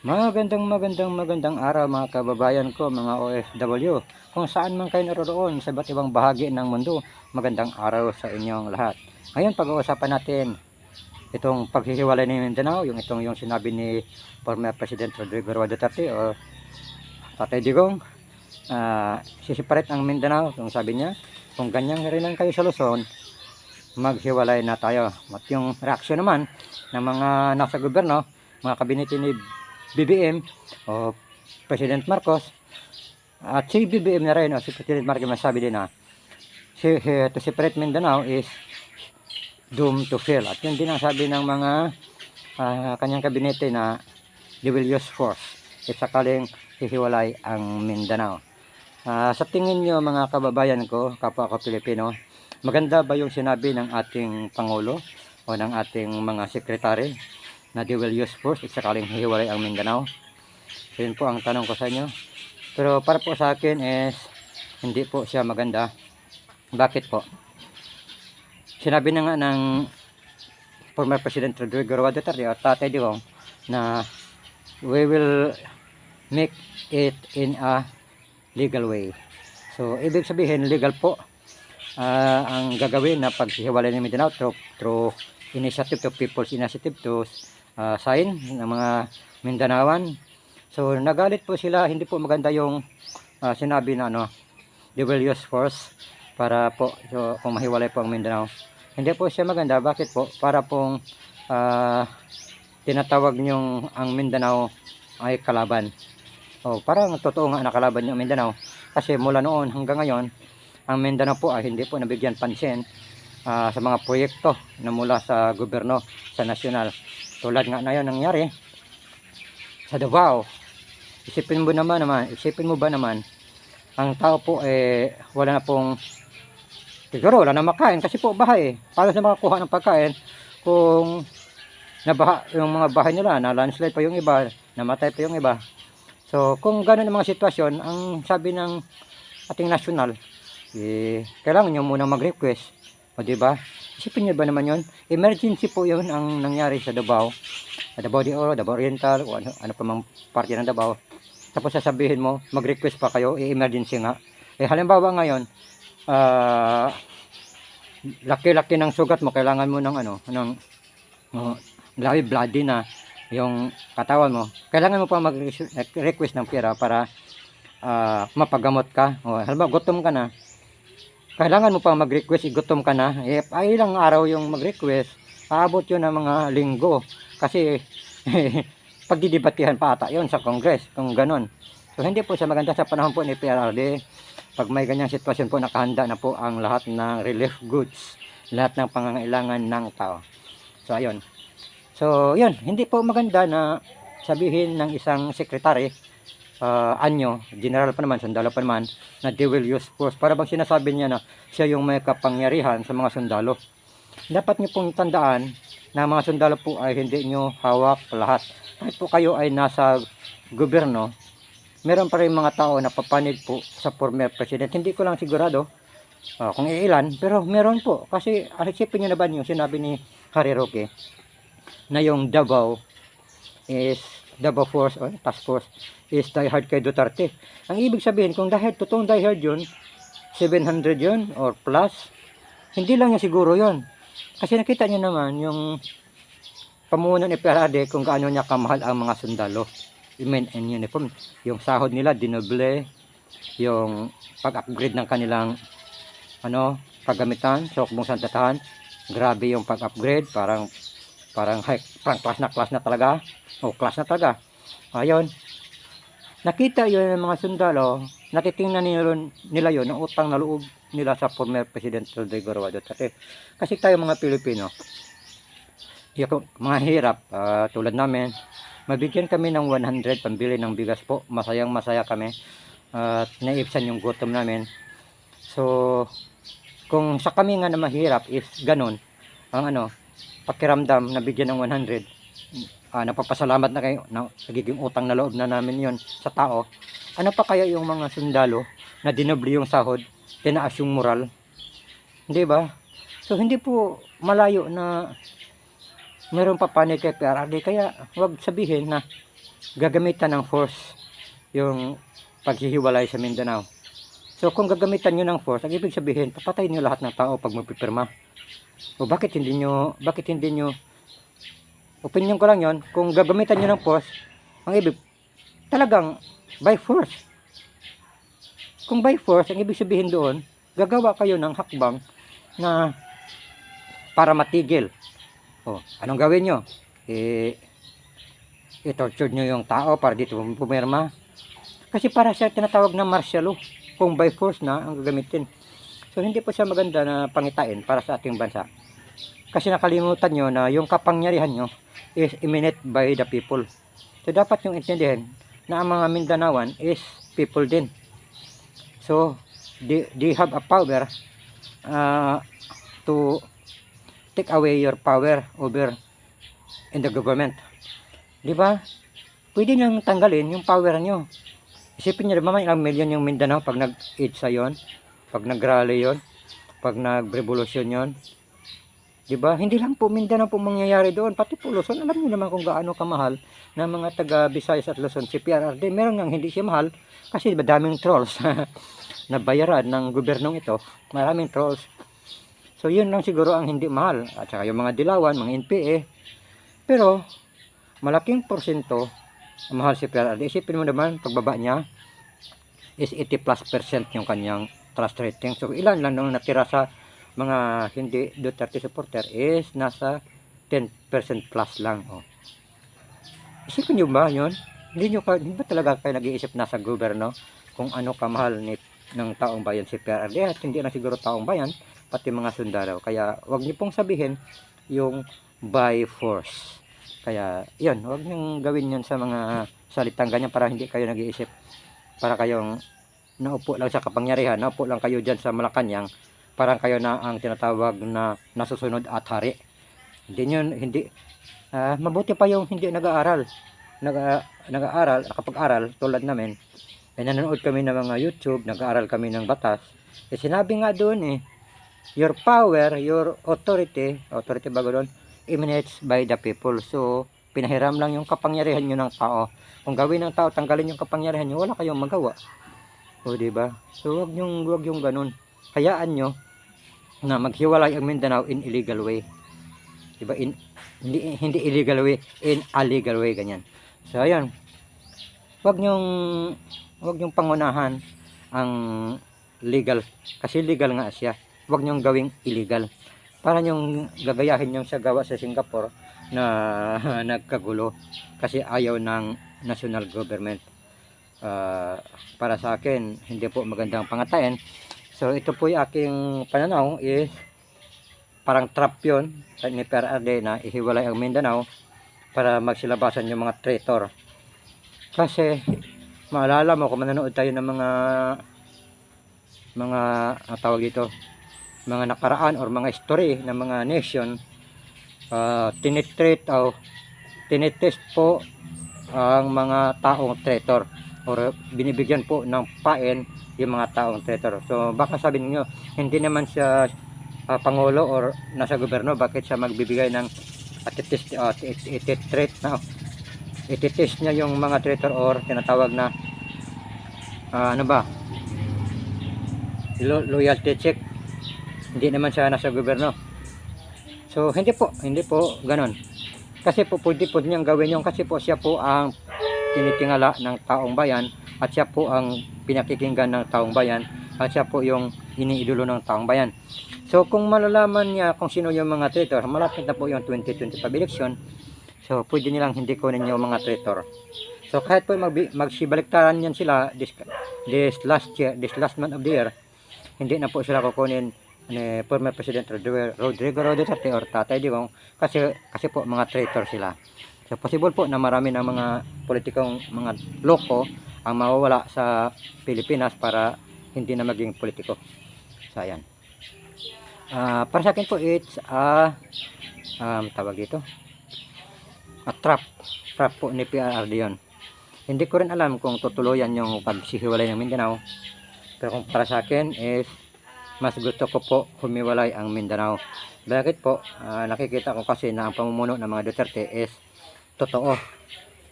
Magandang araw mga kababayan ko, mga OFW. Kung saan man kayo naroon sa iba't ibang bahagi ng mundo, magandang araw sa inyong lahat. Ngayon pag-uusapan natin itong paghihiwalay ni Mindanao, yung sinabi ni former President Rodrigo Roa Duterte o Tatay Digong, sisiparate ang Mindanao. Yung sabi niya, kung ganyan rin lang kayo sa Luzon, maghiwalay na tayo. At yung reaksyon naman ng mga nasa gobyerno, mga kabinete ni BBM o President Marcos, at si BBM na rin o si President Marcos masabi din na to separate Mindanao is doomed to fail. At yun din ang sabi ng mga kanyang kabinete na they will use force if sakaling hihiwalay ang Mindanao. Sa tingin nyo mga kababayan ko, kapwa ko Pilipino, maganda ba yung sinabi ng ating Pangulo o ng ating mga sekretary na they will use force if sakaling hihiwalay ang Mindanao? So yun po ang tanong ko sa inyo. Pero para po sa akin is hindi po siya maganda. Bakit po? Sinabi na nga ng former President Rodrigo Roa Duterte at Tatay Digong na we will make it in a legal way. So ibig sabihin legal po ang gagawin na paghihiwalay ng Mindanao through initiative, to people's initiative, to sign ng mga Mindanaoan. So nagalit po sila, hindi po maganda yung sinabi na they will use force para po kung mahiwalay po ang Mindanao. Hindi po siya maganda. Bakit po? Para pong tinatawag nyong ang Mindanao ay kalaban. Parang totoo nga nakalaban yung Mindanao, kasi mula noon hanggang ngayon ang Mindanao po ay hindi po nabigyan pansin sa mga proyekto na mula sa gobyerno, sa nasyonal. Tulad nga na yun nangyari sa Davao. Isipin mo ba naman ang tao po wala na pong, siguro wala na makain kasi po bahay. Paano sa makakuha ng pagkain kung nabaha yung mga bahay nila, na landslide pa yung iba, namatay pa yung iba? So kung gano'n ang mga sitwasyon, ang sabi ng ating nasyonal, kailangan nyo muna mag-request. O diba? Isipin nyo ba naman yun? Emergency po yun ang nangyari sa Davao. Davao de Oro, Davao Oriental, o ano pa mang parte ng Davao. Tapos sasabihin mo, mag-request pa kayo, emergency nga. Halimbawa ngayon, laki-laki ng sugat mo, kailangan mo ng bloody na yung katawan mo. Kailangan mo pa mag-request ng pera para mapagamot ka. Halimbawa, gutom ka na. Kailangan mo pa mag-request, gutom ka na. Ay ilang araw yung mag-request, aabot yun ng mga linggo. Kasi pagdidibatihan pa ata yun sa Congress, kung ganon. So hindi po siya maganda sa panahon po ni PRRD. Pag may ganyang sitwasyon po, nakahanda na po ang lahat ng relief goods, lahat ng pangangailangan ng tao. So ayun. So yun, hindi po maganda na sabihin ng isang sekretary, anyo, general pa naman, sundalo pa naman, na they will use force. Para bang sinasabi niya na siya yung may kapangyarihan sa mga sundalo. Dapat niyo pong tandaan na mga sundalo po ay hindi niyo hawak lahat. Kahit po kayo ay nasa gobyerno, meron pa rin mga tao na papanig po sa former president. Hindi ko lang sigurado kung ilan, pero meron po. Kasi isipin niyo na ba yung sinabi ni Harry Roque na yung Davao Force o Task Force is diehard kay Duterte. Ang ibig sabihin, kung totoong diehard yun, 700 yun or plus, hindi lang yung siguro yun. Kasi nakita niyo naman yung pamuno ni PRRD kung gaano niya kamahal ang mga sundalo, men in uniform. Yung sahod nila dinoble, yung pag-upgrade ng kanilang paggamitan sa hukbong sandatahan, grabe yung pag-upgrade, parang class na talaga. Class na talaga. Ayun, nakita yun ng mga sundalo, natitingnan nila yun ng utang na loob nila sa former President Rodrigo Roa Duterte. Kasi tayo mga Pilipino, mga hirap, tulad namin, mabigyan kami ng 100 pambili ng bigas po, masayang masaya kami at naibsan yung gutom namin. So kung sa kami nga na mahirap is ganun ang pakiramdam na bigyan ng 100, napapasalamat na kayo, nagiging utang na loob na namin yon sa tao. Ano pa kaya yung mga sundalo na dinobli yung sahod, tinaas yung moral, hindi ba? So hindi po malayo na meron pa panig kay PRRD, kaya wag sabihin na gagamitan ng force yung paghihiwalay sa Mindanao. So kung gagamitan nyo ng force, ang ibig sabihin, papatayin nyo lahat ng tao pag magpipirma. O bakit hindi nyo, opinion ko lang yon, kung gagamitan nyo ng force, ang ibig, talagang by force. Kung by force, ang ibig sabihin doon, gagawa kayo ng hakbang na para matigil. O, anong gawin nyo? I-torture nyo yung tao para dito pumirma. Kasi para siya tinatawag na martial law, kung by force na ang gagamitin. So hindi po siya maganda na pangitain para sa ating bansa. Kasi nakalimutan nyo na yung kapangyarihan nyo is eminent by the people. So dapat yung intindihin na ang mga Mindanaoan is people din. So they have a power to take away your power over in the government. Di ba? Pwede nang tanggalin yung power nyo. Isipin nyo naman ilang milyon yung Mindanao pag nag-EDSA yon, pag nag-rally yon, pag nag-revolution yon. Diba? Hindi lang po Mindanao po mangyayari doon, pati po Luzon. Alam niyo naman kung gaano kamahal ng mga taga Visayas at Luzon si PRRD. Meron nga hindi siya mahal kasi daming trolls na bayaran ng gobyernong ito. Maraming trolls. So yun lang siguro ang hindi mahal. At saka yung mga dilawan, mga NPA. Pero malaking porsyento mahal si PRRD. Isipin mo naman, pagbaba niya is 80+% yung kanyang trust rating. So ilan lang nung natira sa mga hindi Duterte supporter is nasa 10% plus lang. Oh. Isipin nyo ba yun? Hindi ba talaga kayo nag-iisip na sa gobyerno kung ano kamahal ng taong bayan si PRRD? At hindi na siguro taong bayan, pati mga sundalo. Kaya wag niyo pong sabihin yung by force. Kaya yun, wag niyong gawin yun sa mga salitang ganyan para hindi kayo nag-iisip. Para kayong naupo lang sa kapangyarihan, naupo lang kayo dyan sa Malacanang, parang kayo na ang tinatawag na nasusunod at hari. Mabuti pa yung hindi nag-aaral. Nakapag-aral tulad namin. Nanonood kami ng mga YouTube, nag-aaral kami ng batas. Sinabi nga doon your power, your authority bago doon, emanates by the people. So, pinahiram lang yung kapangyarihan nyo ng tao. Kung gawin ng tao, tanggalin yung kapangyarihan nyo, wala kayong magawa. O, diba? So, wag yung ganun. Hayaan nyo na maghiwalay ang Mindanao in illegal way. Diba? Hindi illegal way, in a legal way, ganyan. So, ayan. Wag nyong pangunahan ang legal. Kasi legal nga siya. Wag nyong gawing illegal. Para nyong gagayahin yung sa gawa sa Singapore na nagkagulo. Kasi ayaw ng national government. Para sa akin, hindi po magandang pangatayan. So ito po yung aking pananaw is parang trap yun ni PRRD na ihiwalay ang Mindanao para magsilabasan yung mga traitor. Kasi maalala mo kung manonood tayo ng mga tawag dito, mga nakaraan or mga history ng mga nation, tinitest po ang mga taong traitor or binibigyan po ng pain yung mga taong traitor. So baka sabihin niyo hindi naman siya pangulo or nasa gobyerno, bakit siya magbibigay ng ititest niya yung mga traitor or tinatawag na loyalty check. Hindi naman siya nasa gobyerno. So hindi po ganoon. Kasi po pwede po niyang gawin yung kasi po siya po ang tinitingala ng taong bayan at siya po ang pinakikinggan ng taong bayan at siya po yung iniidolo ng taong bayan. So kung malalaman niya kung sino yung mga traitor, malapit na po yung 2025 election. So pwede nilang hindi kunin yung mga traitor. So kahit po magsibaliktaran yan sila this last month of the year, hindi na po sila kukunin ni former President Rodrigo Duterte or Tatay Digong kasi po mga traitor sila. So possible po na marami ng mga politikong mga loko ang mawawala sa Pilipinas para hindi na maging politiko. So ayan. Para sa akin po it's tawag dito a trap po ni PRRD yun. Hindi ko rin alam kung tutuluyan yung pagsihiwalay ng Mindanao, pero kung para sa akin is mas gusto ko po humiwalay ang Mindanao. Bakit po? Nakikita ko kasi na ang pamumuno ng mga Duterte is totoo.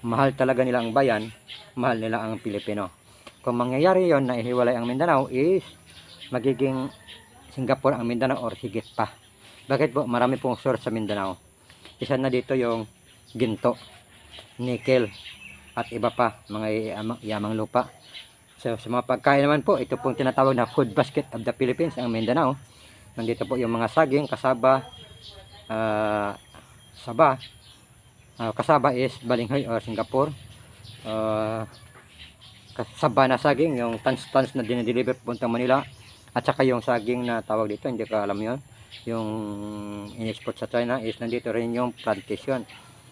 Mahal talaga nila ang bayan, mahal nila ang Pilipino. Kung mangyayari yon na ihiwalay ang Mindanao is magiging Singapore ang Mindanao or higit pa. Bakit po? Marami pong source sa Mindanao. Isa na dito yung ginto, nickel, at iba pa, mga yamang lupa. So sa mga pagkain naman po, ito pong tinatawag na food basket of the Philippines, ang Mindanao. Nandito po yung mga saging, kasaba, saba, kasaba is balinghoy or Singapore. Saba na saging, yung tons na dinideliver puntang Manila. At saka yung saging na tawag dito, hindi ko alam yon, yung in-export sa China is nandito rin yung plantation.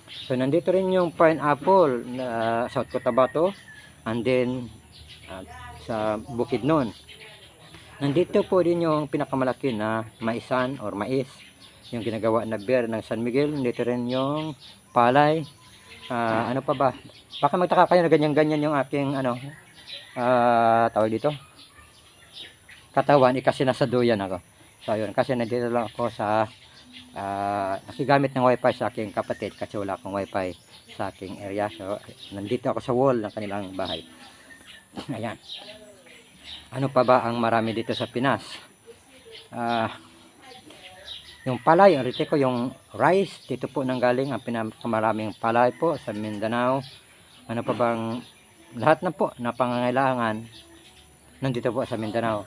So nandito rin yung pineapple na South Cotabato, and then sa Bukidnon. Nandito po din yung pinakamalaki na maisan or mais, yung ginagawa na beer ng San Miguel. Nandito rin yung palay. Ano pa ba? Baka magtaka kayo na ganyan-ganyan yung aking tawag dito, katawan, kasi nasa duyan ako. So yun, kasi nandito lang ako sa nakigamit ng wifi sa aking kapatid kasi wala akong wifi sa aking area. So nandito ako sa wall ng kanilang bahay. Ayan. Ano pa ba ang marami dito sa Pinas? Yung palay, ko yung rice, dito po nanggaling ang pinakamaraming palay po sa Mindanao. Ano pa bang lahat na po na pangangailangan nandito po sa Mindanao.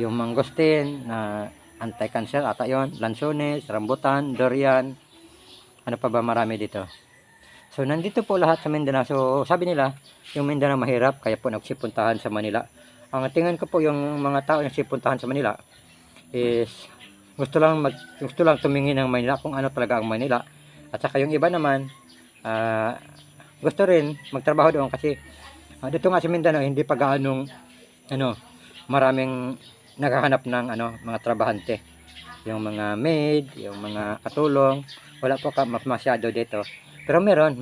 Yung mangosteen na anti-cancer ata yon, lansones, rambutan, durian, ano pa ba marami dito. So nandito po lahat sa Mindanao. So sabi nila yung Mindanao mahirap, kaya po nagsipuntahan sa Manila. Ang tingin ko po yung mga tao na nagsipuntahan sa Manila is gusto lang tumingin ng Manila kung ano talaga ang Manila. At saka yung iba naman gusto rin magtrabaho doon kasi dito nga sa Mindanao hindi pa gaanong maraming naghahanap ng mga trabahante. Yung mga maid, yung mga katulong, wala po masyado dito. Pero meron.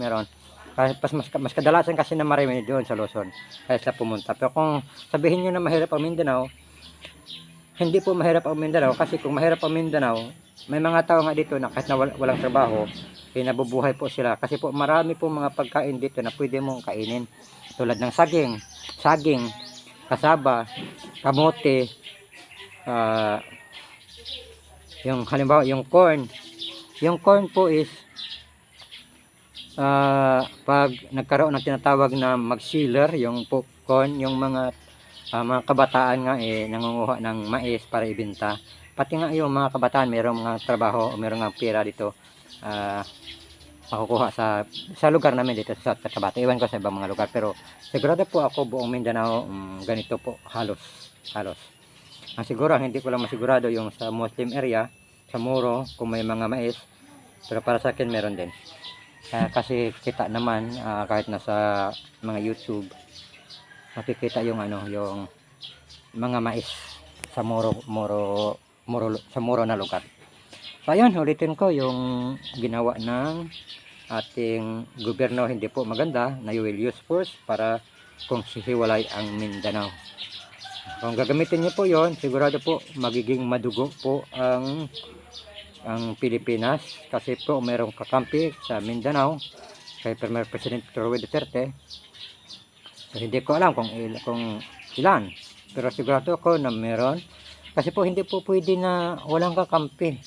Mas kadalasan kasi na marami doon sa Luzon kaya sila pumunta. Pero kung sabihin nyo na mahirap ang Mindanao, hindi po mahirap ang Mindanao, kasi kung mahirap ang Mindanao, may mga tao nga dito na kahit na walang trabaho, nabubuhay po sila. Kasi po marami po mga pagkain dito na pwede mong kainin. Tulad ng saging, kasaba, kamote, yung halimbawa yung corn. Yung corn po is pag nagkaroon ng tinatawag na mag-sealer, yung popcorn, yung mga kabataan nga nangunguha ng mais para ibenta. Pati nga yung mga kabataan mayroong mga trabaho o mayroong mga pera dito makukuha sa lugar namin dito sa Cotabato. Iwan ko sa ibang mga lugar, pero sigurado po ako buong Mindanao ganito po halos. Ang siguro hindi ko lang masigurado yung sa Muslim area, sa Moro, kung may mga mais, pero para sa akin meron din. Kasi kita naman kahit nasa mga YouTube makikita yung yung mga mais sa Moro na lugar. So ayun, ulitin ko yung ginawa ng ating gobyerno hindi po maganda na you will use force para kung hihiwalay ang Mindanao. Kung gagamitin niyo po yon, sigurado po magiging madugo po ang Pilipinas, kasi po mayroong kakampi sa Mindanao kay Premier President Roque Duterte. So, hindi ko alam kung ilan, pero sigurado ako na meron, kasi po hindi po pwede na walang kakampi.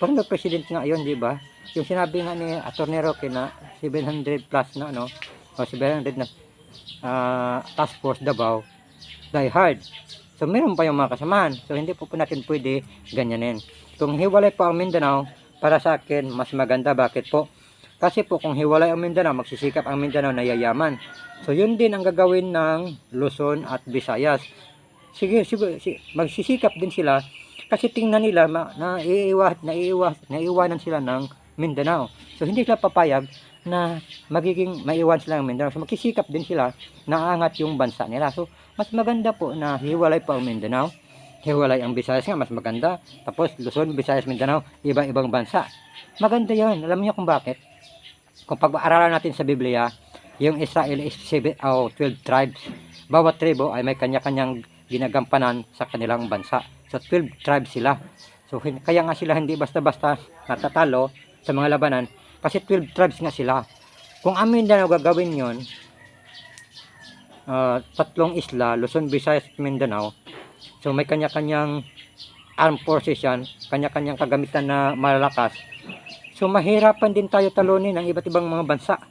Former President nga yun, di ba? Yung sinabi nga ni Atty. Roque na 700 plus na o 700 na task force Davao, die hard. So meron pa yung mga kasamahan. So hindi po natin pwede ganyanin. Kung hiwalay po ang Mindanao, para sa akin mas maganda. Bakit po? Kasi po kung hiwalay ang Mindanao, magsisikap ang Mindanao na yayaman. So yun din ang gagawin ng Luzon at Visayas. Sige, magsisikap din sila, kasi tingnan nila naiiwanan sila ng Mindanao. So hindi sila papayag na maiwan sila ng Mindanao. So magsisikap din sila na aangat yung bansa nila. So mas maganda po na hiwalay pa ang Mindanao, hiwalay ang Visayas nga, mas maganda. Tapos Luzon, Visayas, Mindanao, iba-ibang bansa. Maganda yan. Alam niyo kung bakit? Kung pag-aaralan natin sa Biblia, yung Israel is 12 tribes. Bawat tribo ay may kanya-kanyang ginagampanan sa kanilang bansa. So 12 tribes sila. So kaya nga sila hindi basta-basta natatalo sa mga labanan kasi 12 tribes nga sila. Kung ang Mindanao gagawin yon, tatlong isla, Luzon, Visayas at Mindanao, so may kanya-kanyang armed forces yan, kanya-kanyang kagamitan na malalakas. So mahirapan din tayo talunin ng iba't ibang mga bansa.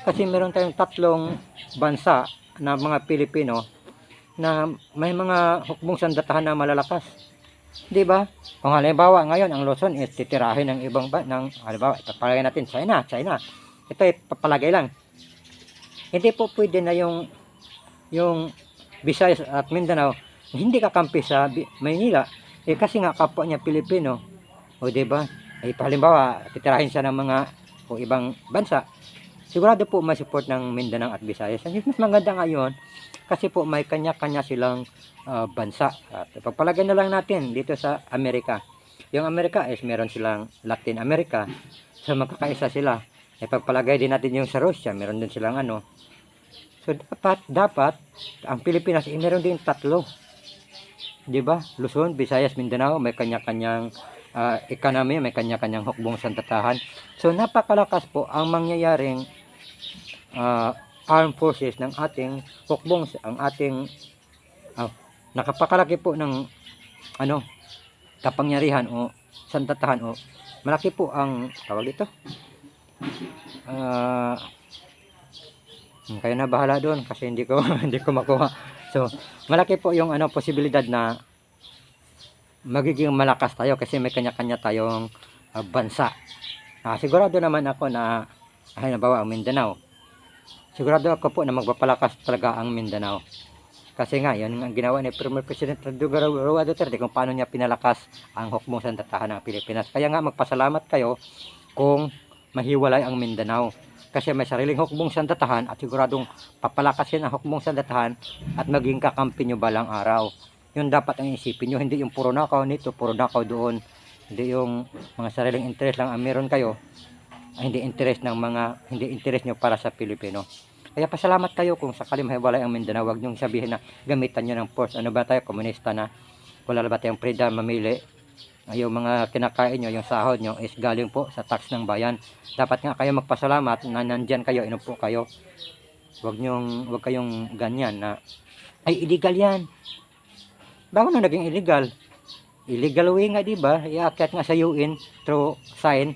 Kasi meron tayong tatlong bansa na mga Pilipino na may mga hukbong sandatahan na malalakas. 'Di ba? Kung halimbawa ngayon ang Luzon is titirahin ng ibang halimbawa ipapalagay natin China. Ito ay papalagay lang. Hindi po pwede na yung Visayas at Mindanao hindi kakampi sa Maynila kasi nga kapwa niya Pilipino. O 'di ba? Ay halimbawa titirahin siya ng mga o ibang bansa. Sigurado po may support ng Mindanao at Visayas. Mas maganda ngayon kasi po may kanya-kanya silang bansa. At pagpalagay na lang natin dito sa Amerika. Yung Amerika is meron silang Latin America. So magkakaisa sila. Pagpalagay din natin yung sa Russia, meron din silang ano. So dapat ang Pilipinas meron din tatlo. 'Di ba? Luzon, Visayas, Mindanao may kanya-kanyang economy, may kanya-kanyang hukbong sandatahan. So napakalakas po ang mangyayaring armed forces ng ating hukbong, ang ating nakapakalaki po ng kapangyarihan o sandatahan o malaki po ang tawag dito. Kayo na bahala doon kasi hindi ko hindi ko makuha. So malaki po yung posibilidad na magiging malakas tayo kasi may kanya-kanya tayong bansa. Sigurado naman ako na halimbawa ang Mindanao. Sigurado ako po na magpapalakas talaga ang Mindanao. Kasi nga, yun ang ginawa ni Premier President Rodrigo Duterte kung paano niya pinalakas ang hukbong sandatahan ng Pilipinas. Kaya nga magpasalamat kayo kung mahiwalay ang Mindanao. Kasi may sariling hukbong sandatahan at siguradong papalakasin ang hukbong sandatahan at maging kakampi nyo balang araw. Yun dapat ang isipin nyo, hindi yung puro nakaw nito, puro nakaw doon. Hindi yung mga sariling interest lang ang meron kayo, hindi interest nyo para sa Pilipino. Kaya pasalamat kayo kung sakali mahiwalay ang Mindanao. Huwag nyong sabihin na gamitan nyo ng force. Ano ba tayo, komunista na? Wala ba tayong freedom mamili? Yung mga kinakain nyo, yung sahod nyo is galing po sa tax ng bayan. Dapat nga kayo magpasalamat na nandyan kayo, inupo kayo. Huwag kayong ganyan na ay illegal yan. Bakit na naging illegal? Illegal way nga, diba? Iakyat nga sa UN through sign.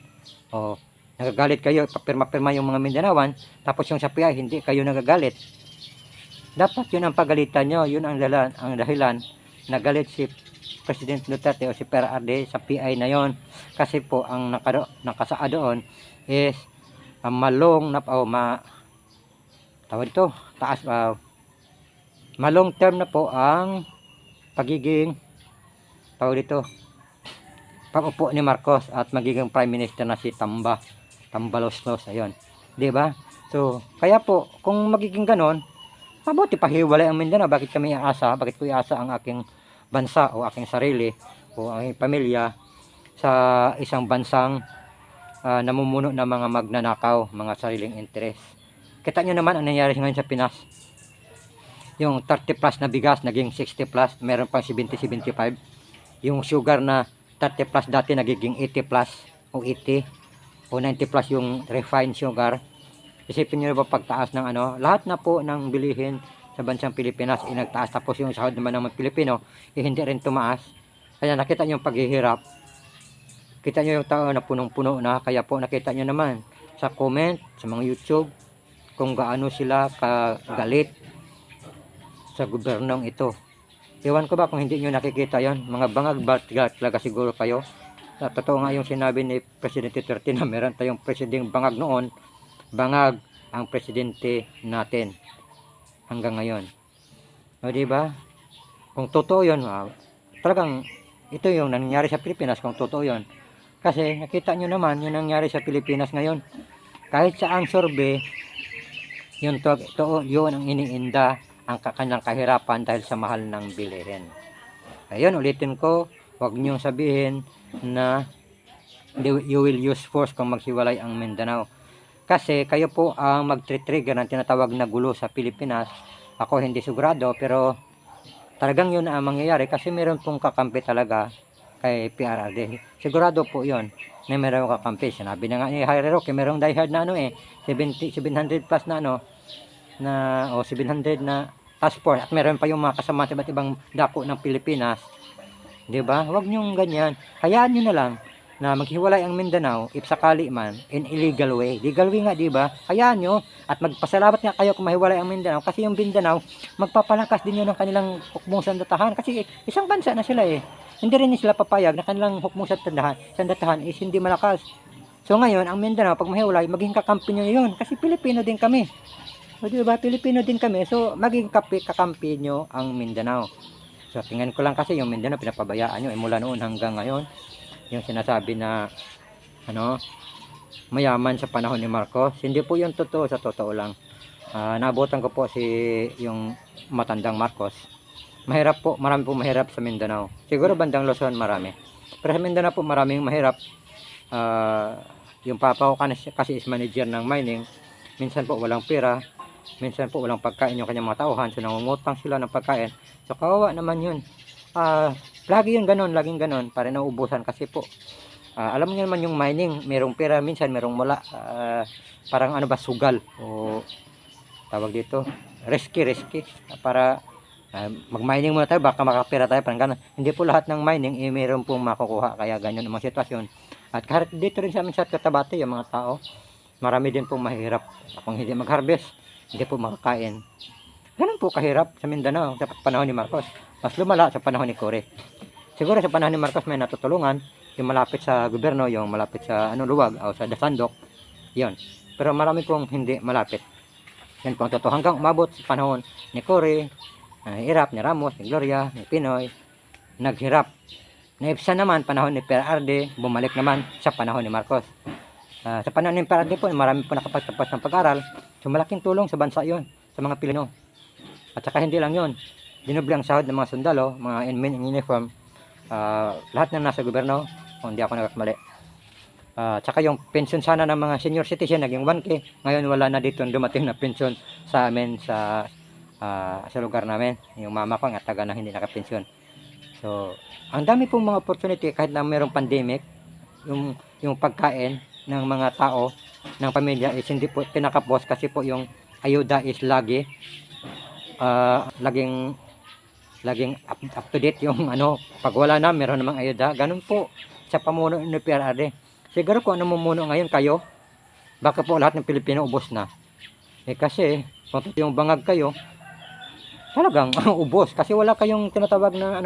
Nagagalit kayo, papirma-pirma yung mga Mindanaoan, tapos yung sa PI, hindi kayo nagagalit. Dapat yun ang pagalitan nyo, yun ang dahilan nagalit si President Duterte o si PRRD sa PI na yon. Kasi po ang nakasaa doon is malong term na po ang pagiging pag-upo ni Marcos at magiging Prime Minister na si Tambaloslos, ayun. 'Di ba? So, kaya po kung magiging ganon, mabuti pahiwalay ang Mindanao. Bakit ko iasa ang aking bansa o aking sarili o aking pamilya sa isang bansang namumuno ng mga magnanakaw, mga sariling interes. Kita nyo naman ang nangyari ngayon sa Pinas. Yung 30 plus na bigas naging 60 plus, meron pang 70-75. Yung sugar na 30 plus dati nagiging 80 plus o 80 o 90 plus yung refined sugar. Isipin nyo ba pagtaas ng lahat na po ng bilihin sa bansang Pilipinas inagtaas, tapos yung sahod naman ng mga Pilipino hindi rin tumaas. Kaya nakita nyo yung paghihirap, kita nyo yung tao na punong-puno na. Kaya po nakita nyo naman sa comment sa mga YouTube kung gaano sila kagalit sa gobernong ito. Iwan ko ba kung hindi nyo nakikita yon, mga bangag talaga siguro kayo. Totoo nga yung sinabi ni Presidente Duterte na meron tayong presideng bangag noon. Bangag ang presidente natin hanggang ngayon. O diba? Kung totoo yun, talagang ito yung nangyari sa Pilipinas kung totoo yun. Kasi nakita nyo naman yung nangyari sa Pilipinas ngayon. Kahit sa ang survey, yun ang iniinda ang kanyang kahirapan dahil sa mahal ng bilihin. Ayun, ulitin ko, huwag nyo sabihin na you will use force kung maghiwalay ang Mindanao. Kasi kayo po ang mag-trigger ng tinatawag na gulo sa Pilipinas. Ako hindi sigurado, pero talagang yun ang mangyayari kasi meron pong kakampi talaga kay PRRD. Sigurado po yon na meron kakampi. Sinabi na nga ni Harry Roque, merong diehard na 700 plus na o 700 na task force, at meron pa yung mga kasama sa iba't ibang dako ng Pilipinas. 'Di ba? Huwag niyong ganyan. Hayaan niyo na lang na maghiwalay ang Mindanao if sakali man in illegal way. Legal way nga, 'di ba? Hayaan niyo at magpasalamat nga kayo kung mahiwalay ang Mindanao, kasi yung Mindanao magpapalakas din 'yun ng kanilang hukbong sandatahan, kasi isang bansa na sila eh. Hindi rin sila papayag na kanilang hukbong sandatahan is hindi malakas. So ngayon, ang Mindanao pag mahiwalay, maging kakampi niyo 'yun, kasi Pilipino din kami. O di ba, Pilipino din kami, so maging kakampi nyo ang Mindanao. So tingnan ko lang kasi yung Mindanao pinapabayaan nyo mula noon hanggang ngayon. Yung sinasabi na mayaman sa panahon ni Marcos, hindi po yung totoo. Sa totoo lang, naabutan ko po yung matandang Marcos. Mahirap po, marami po mahirap sa Mindanao. Siguro bandang Luzon marami, pero sa Mindanao po maraming mahirap. Yung papa ko kasi is manager ng mining. Minsan po walang pera, minsan po walang pagkain yung kanyang mga tauhan, so nangungutang sila ng pagkain. So kawawa naman yun. Lagi yun ganon, laging ganon, para nauubusan. Kasi po alam niyo naman yung mining, merong pera minsan, merong wala. Parang sugal o tawag dito, risky para mag-mining muna tayo, baka makapera tayo, parang ganon. Hindi po lahat ng mining meron pong makukuha, kaya ganyan ang mga sitwasyon. At kahit dito rin sa amin sa Cotabato, yung mga tao, marami din pong mahirap. Kung hindi mag-harvest, hindi po makakain. Ganun po kahirap sa Mindanao sa panahon ni Marcos. Mas lumala sa panahon ni Cory. Siguro sa panahon ni Marcos may natutulungan, yung malapit sa gobyerno, yung malapit sa luwag o sa Dasandok, yon. Pero marami pong hindi malapit. Yan po ang totoo. Hanggang umabot sa panahon ni Cory, hirap ni Ramos, ni Gloria, ni Pinoy, naghirap. Naipsa naman panahon ni PRRD, bumalik naman sa panahon ni Marcos. Sa panahon ni PRRD po, marami po nakapagtapos ng pag-aral. So malaking tulong sa bansa yon, sa mga Pilipino. At saka hindi lang yon, dinoble ang sahod ng mga sundalo, mga men in uniform, lahat na nasa gobyerno, kung hindi ako nagkamali. At saka yung pension sana ng mga senior citizen naging 1K. Ngayon wala na dito dumating na pension sa amin sa lugar namin. Yung mama ko ang taga na hindi nakapensyon. So ang dami pong mga opportunity kahit na mayroong pandemic. Yung pagkain ng mga tao, ng pamilya is hindi po pinakapos, kasi po yung ayuda is laging up to date yung pag wala na meron namang ayuda. Ganun po sa pamuno ni PRRD. Siguro kung mumuno ngayon kayo, baka po lahat ng Pilipino ubos na. Kasi kung yung bangag kayo, talagang ubos, kasi wala kayong tinatawag na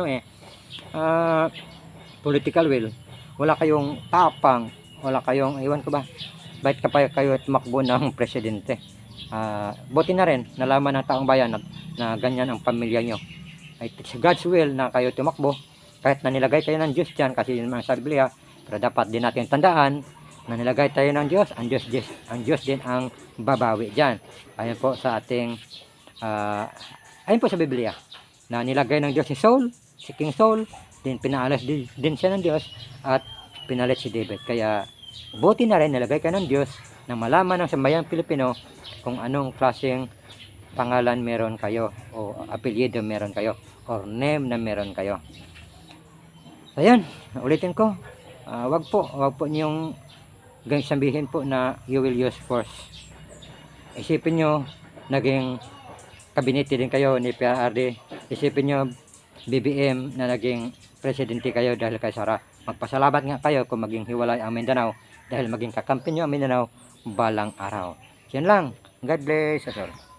political will, wala kayong tapang, wala kayong, iwan ko ba, bakit kayo tumakbo ng presidente. Buti na rin nalaman ng taong bayan na ganyan ang pamilya nyo. It's God's will na kayo tumakbo, kahit na nilagay kayo ng Diyos dyan, kasi yun mga sa Biblia. Pero dapat din natin tandaan na nilagay tayo ng Diyos, ang Diyos din ang babawi dyan. Ayon po sa ating ayon po sa Biblia, na nilagay ng Diyos si King Saul, din pinaalas din siya ng Diyos, at pinalit si David. Kaya buti na rin nilagay ka ng Diyos na malaman ng sambayang Pilipino kung anong klaseng pangalan meron kayo, o apelyido meron kayo, or name na meron kayo. Ayan, ulitin ko, wag po niyong sabihin po na you will use force. Isipin nyo, naging kabinete din kayo ni PRRD. Isipin nyo, BBM na naging presidente kayo dahil kay Sara. Magpasalamat nga kayo kung maging hiwalay ang Mindanao, dahil maging kakampi nyo ang Mindanao balang araw. Yan lang. God bless us all.